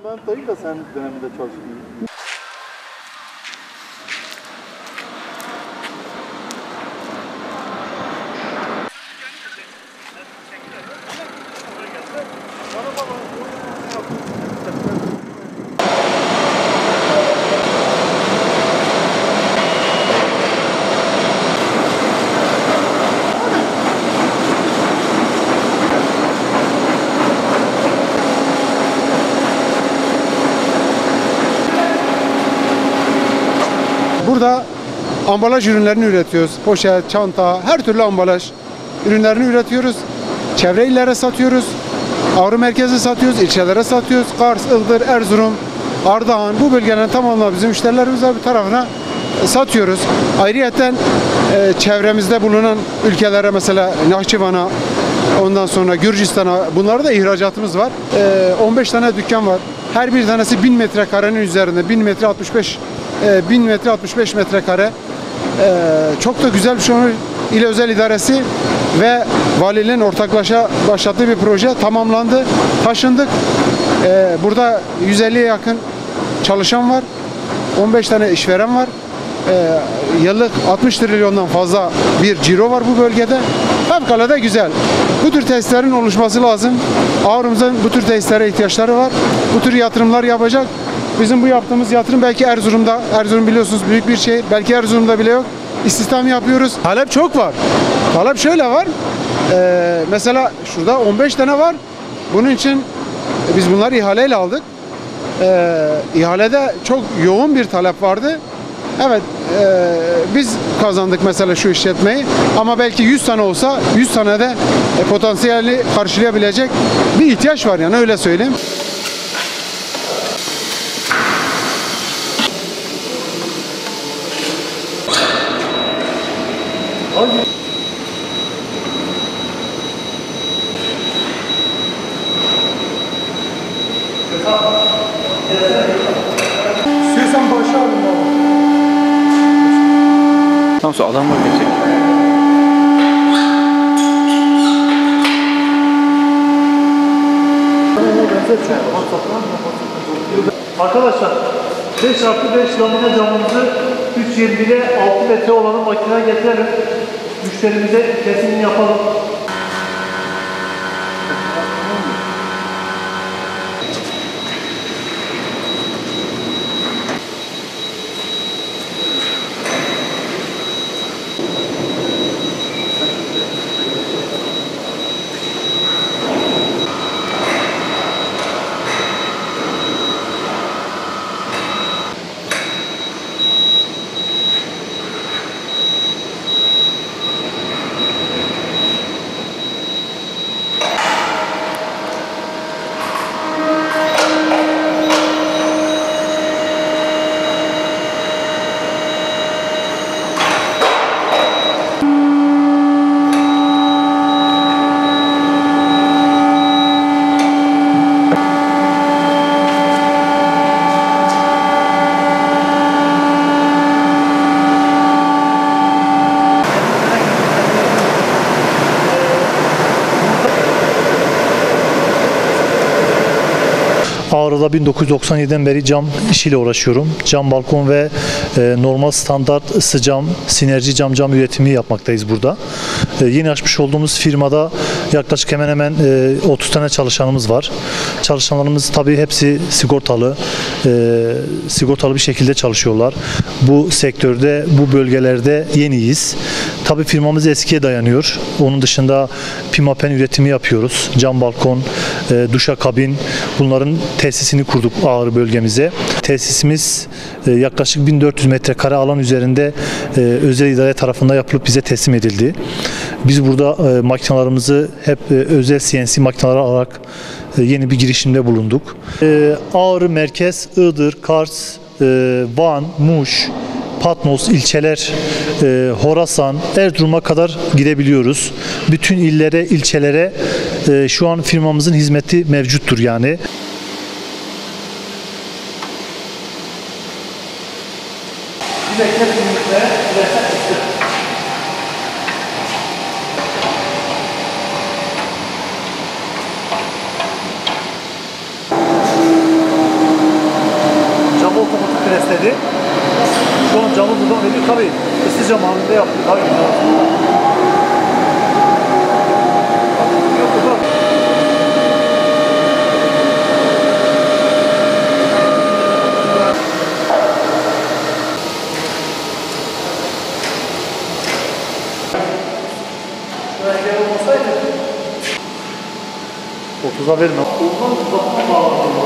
Ben dayı da sen döneminde çalıştın. Burada ambalaj ürünlerini üretiyoruz. Poşet, çanta, her türlü ambalaj ürünlerini üretiyoruz. Çevre illere satıyoruz. Ağrı merkezi satıyoruz, ilçelere satıyoruz. Kars, Iğdır, Erzurum, Ardahan bu bölgelerin tamamına bizim müşterilerimize bir tarafına satıyoruz. Ayrıyeten çevremizde bulunan ülkelere mesela Nahçıvan'a, ondan sonra Gürcistan'a bunlarda da ihracatımız var. 15 tane dükkan var. Her bir tanesi 1000 metrekarenin üzerinde. 1000 metre 65 1000 metre 65 metrekare. Çok da güzel bir şey. İl Özel İdaresi ve valiliğin ortaklaşa başlattığı bir proje tamamlandı. Taşındık. Burada 150'ye yakın çalışan var. 15 tane işveren var. Yıllık 60 trilyondan fazla bir ciro var bu bölgede. Fevkalade güzel. Bu tür tesislerin oluşması lazım. Ağrımızın bu tür tesislere ihtiyaçları var. Bu tür yatırımlar yapacak. Bizim bu yaptığımız yatırım belki Erzurum'da, Erzurum biliyorsunuz büyük bir şehir, belki Erzurum'da bile yok. İstihdam yapıyoruz. Talep çok var. Talep şöyle var. Mesela şurada 15 tane var. Bunun için biz bunları ihaleyle aldık. İhalede çok yoğun bir talep vardı. Evet, biz kazandık mesela şu işletmeyi ama belki 100 tane olsa 100 tane de potansiyeli karşılayabilecek bir ihtiyaç var yani öyle söyleyeyim. İstiyorsan başa alın baba. Tamam sonra adam var gelecek. Arkadaşlar 5x5 lamine camımızı 3.20'de 6 metre olanı makineye getirelim. Müşterimize kesimini yapalım. Ağrı'da 1997'den beri cam işiyle uğraşıyorum. Cam balkon ve normal standart ısı cam, sinerji cam üretimi yapmaktayız burada. Yeni açmış olduğumuz firmada yaklaşık hemen hemen 30 tane çalışanımız var. Çalışanlarımız tabii hepsi sigortalı bir şekilde çalışıyorlar. Bu sektörde, bu bölgelerde yeniyiz. Tabii firmamız eskiye dayanıyor. Onun dışında pimapen üretimi yapıyoruz. Cam balkon, duşakabin, bunların tesisini kurduk Ağrı bölgemize. Tesisimiz yaklaşık 1400 metrekare alan üzerinde özel idare tarafından yapılıp bize teslim edildi. Biz burada makinalarımızı hep özel CNC makineler alarak yeni bir girişimde bulunduk. Ağrı merkez, Iğdır, Kars, Van, Muş, Patmos, ilçeler, Horasan, Erzurum'a kadar gidebiliyoruz. Bütün illere, ilçelere şu an firmamızın hizmeti mevcuttur yani. istedi. Şu an camı buradan veriyor. Tabii ısı cam halinde yaptı. Daha güzel aslında. Yok, bak. Engel olmasaydı 30'a verme. Ondan uzatma bağlandı.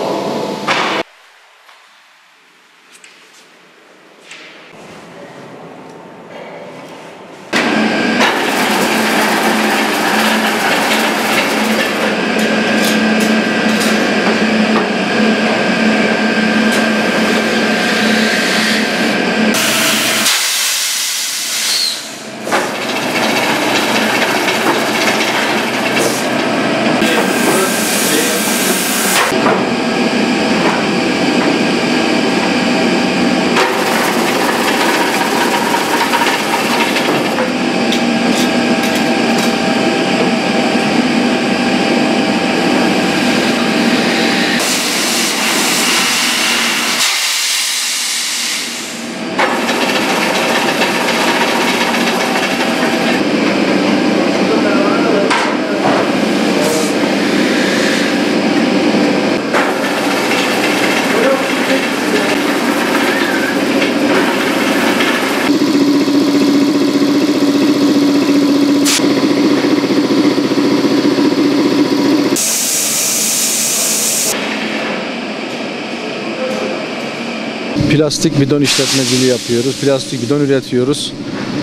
Plastik bidon işletmeciliği yapıyoruz. Plastik bidon üretiyoruz.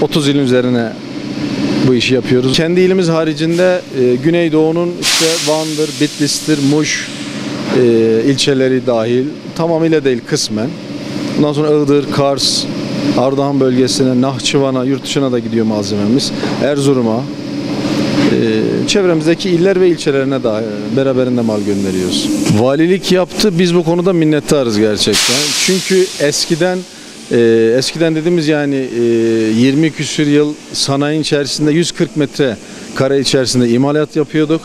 30 ilin üzerine bu işi yapıyoruz. Kendi ilimiz haricinde Güneydoğu'nun işte Van'dır, Bitlis'tir, Muş ilçeleri dahil, tamamıyla değil kısmen. Ondan sonra Iğdır, Kars, Ardahan bölgesine, Nahçıvan'a, yurt dışına da gidiyor malzememiz. Erzurum'a, çevremizdeki iller ve ilçelerine de beraberinde mal gönderiyoruz. Valilik yaptı. Biz bu konuda minnettarız gerçekten. Çünkü eskiden dediğimiz yani 20 küsür yıl sanayinin içerisinde 140 metre kare içerisinde imalat yapıyorduk.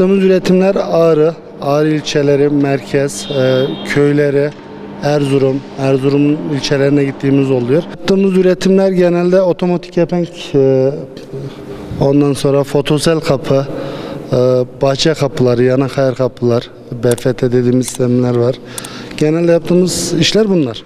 Yaptığımız üretimler Ağrı ilçeleri, merkez, köyleri, Erzurum'un ilçelerine gittiğimiz oluyor. Yaptığımız üretimler genelde otomatik kepenk, ondan sonra fotosel kapı, bahçe kapıları, yanak ayar kapılar, BFT dediğimiz sistemler var. Genelde yaptığımız işler bunlar.